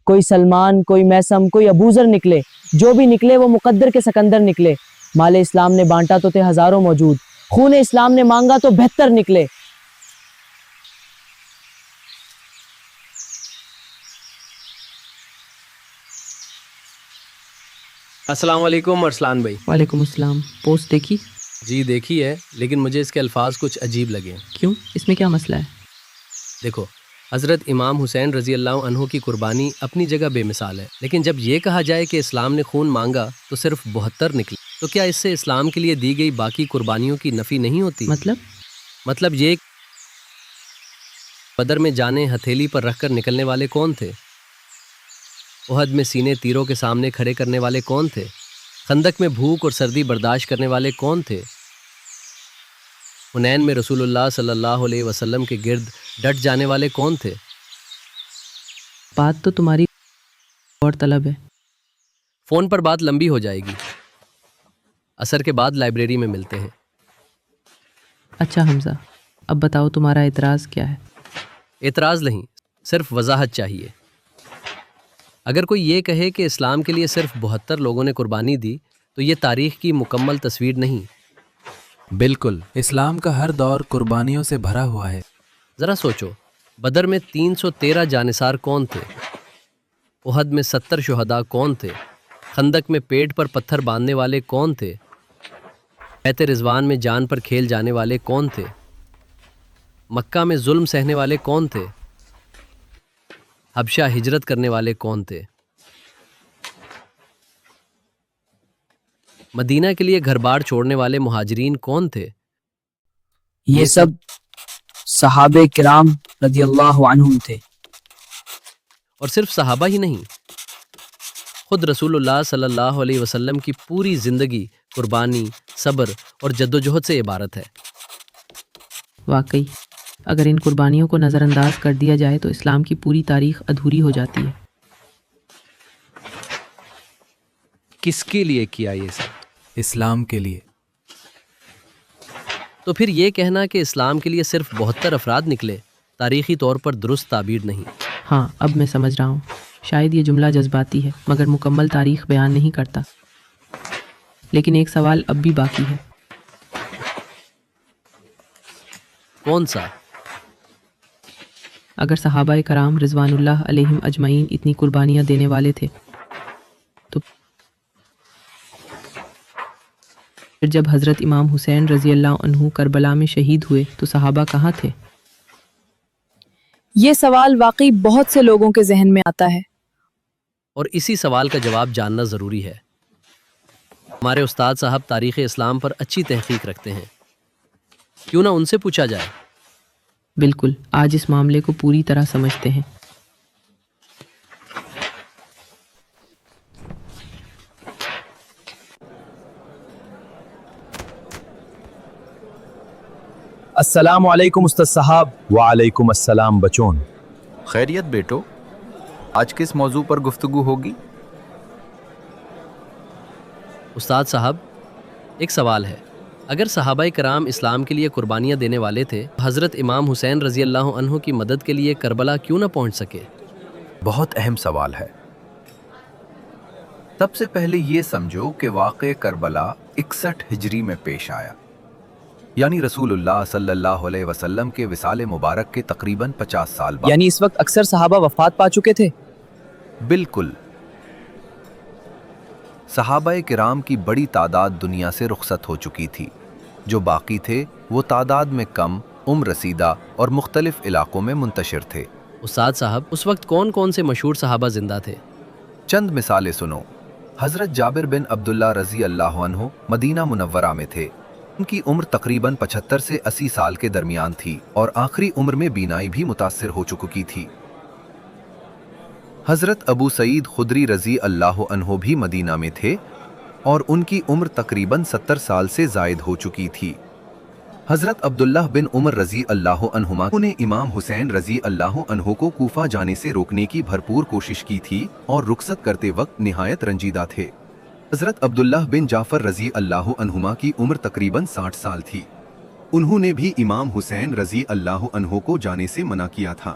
کوئی سلمان، کوئی میسم، کوئی ابوذر نکلے، جو بھی نکلے وہ مقدر کے سکندر نکلے۔ مال اسلام نے بانٹا تو تھے ہزاروں موجود، خون اسلام نے مانگا تو 72 نکلے۔ السلام علیکم ارسلان بھائی۔ وعلیکم السلام۔ پوسٹ دیکھی؟ جی دیکھی ہے، لیکن مجھے اس کے الفاظ کچھ عجیب لگے۔ کیوں؟ اس میں کیا مسئلہ ہے؟ دیکھو، حضرت امام حسین رضی اللہ عنہ کی قربانی اپنی جگہ بے مثال ہے، لیکن جب یہ کہا جائے کہ اسلام نے خون مانگا تو صرف 72 نکلے، تو کیا اس سے اسلام کے لیے دی گئی باقی قربانیوں کی نفی نہیں ہوتی؟ مطلب یہ بدر میں جانیں ہتھیلی پر رکھ کر نکلنے والے کون تھے؟ احد میں سینے تیروں کے سامنے کھڑے کرنے والے کون تھے؟ خندق میں بھوک اور سردی برداشت کرنے والے کون تھے؟ حنین میں رسول اللہ صلی اللہ علیہ وسلم کے گرد ڈٹ جانے والے کون تھے؟ بات تو تمہاری اور طلب ہے۔ فون پر بات لمبی ہو جائے گی، عصر کے بعد لائبریری میں ملتے ہیں۔ اچھا حمزہ، اب بتاؤ تمہارا اعتراض کیا ہے؟ اعتراض نہیں، صرف وضاحت چاہیے۔ اگر کوئی یہ کہے کہ اسلام کے لیے صرف 72 لوگوں نے قربانی دی تو یہ تاریخ کی مکمل تصویر نہیں۔ بالکل، اسلام کا ہر دور قربانیوں سے بھرا ہوا ہے۔ ذرا سوچو، بدر میں 313 جانثار کون تھے؟ احد میں 70 شہداء کون تھے؟ خندق میں پیٹ پر پتھر باندھنے والے کون تھے؟ بیت رضوان میں جان پر کھیل جانے والے کون تھے؟ مکہ میں ظلم سہنے والے کون تھے؟ حبشہ ہجرت کرنے والے کون تھے؟ مدینہ کے لیے گھر بار چھوڑنے والے مہاجرین کون تھے؟ یہ سب صحابہ کرام رضی اللہ عنہم تھے۔ اور صرف صحابہ ہی نہیں، خود رسول اللہ صلی اللہ علیہ وسلم کی پوری زندگی قربانی، صبر اور جدوجہد سے عبارت ہے۔ واقعی اگر ان قربانیوں کو نظر انداز کر دیا جائے تو اسلام کی پوری تاریخ ادھوری ہو جاتی ہے۔ کس کے لیے کیا یہ سب؟ اسلام کے لیے۔ تو پھر یہ کہنا کہ اسلام کے لیے صرف 72 افراد نکلے تاریخی طور پر درست تعبیر نہیں۔ ہاں، اب میں سمجھ رہا ہوں، شاید یہ جملہ جذباتی ہے مگر مکمل تاریخ بیان نہیں کرتا۔ لیکن ایک سوال اب بھی باقی ہے۔ کون سا؟ اگر صحابہ کرام رضوان اللہ علیہم اجمعین اتنی قربانیاں دینے والے تھے تو پھر جب حضرت امام حسین رضی اللہ عنہ کربلا میں شہید ہوئے تو صحابہ کہاں تھے؟ یہ سوال واقعی بہت سے لوگوں کے ذہن میں آتا ہے، اور اسی سوال کا جواب جاننا ضروری ہے۔ ہمارے استاد صاحب تاریخ اسلام پر اچھی تحقیق رکھتے ہیں، کیوں نہ ان سے پوچھا جائے۔ بالکل، آج اس معاملے کو پوری طرح سمجھتے ہیں۔ السلام علیکم استاد صاحب۔ وعلیکم السلام بچون۔ خیریت بیٹو، آج کس موضوع پر گفتگو ہوگی؟ استاد صاحب، ایک سوال ہے، اگر صحابہ کرام اسلام کے لیے قربانیاں دینے والے تھے، حضرت امام حسین رضی اللہ عنہ کی مدد کے لیے کربلا کیوں نہ پہنچ سکے؟ بہت اہم سوال ہے۔ سب سے پہلے یہ سمجھو کہ واقع کربلا 61 ہجری میں پیش آیا، یعنی رسول اللہ صلی اللہ علیہ وسلم کے وصال مبارک کے تقریباً 50 سال بعد۔ یعنی اس وقت اکثر صحابہ وفات پا چکے تھے۔ بالکل، صحابہ کرام کی بڑی تعداد دنیا سے رخصت ہو چکی تھی، جو باقی تھے وہ تعداد میں کم، عمر رسیدہ اور مختلف علاقوں میں منتشر تھے۔ استاد صاحب، اس وقت کون کون سے مشہور صحابہ زندہ تھے؟ چند مثالیں سنو۔ حضرت جابر بن عبداللہ رضی اللہ عنہ مدینہ منورہ میں تھے۔ ان کی عمر تقریباً 75 سے 80 سال کے درمیان تھی اور آخری عمر میں بینائی بھی متاثر ہو چکی تھی۔ حضرت ابو سعید خدری رضی اللہ عنہ بھی مدینہ میں تھے اور ان کی عمر تقریباً 70 سال سے زائد ہو چکی تھی۔ حضرت عبداللہ بن عمر رضی اللہ عنہما نے امام حسین رضی اللہ عنہ کو کوفہ جانے سے روکنے کی بھرپور کوشش کی تھی اور رخصت کرتے وقت نہایت رنجیدہ تھے۔ حضرت عبداللہ بن جعفر رضی اللہ عنہما کی عمر تقریباً 60 سال تھی۔ انہوں نے بھی امام حسین رضی اللہ عنہ کو جانے سے منع کیا تھا۔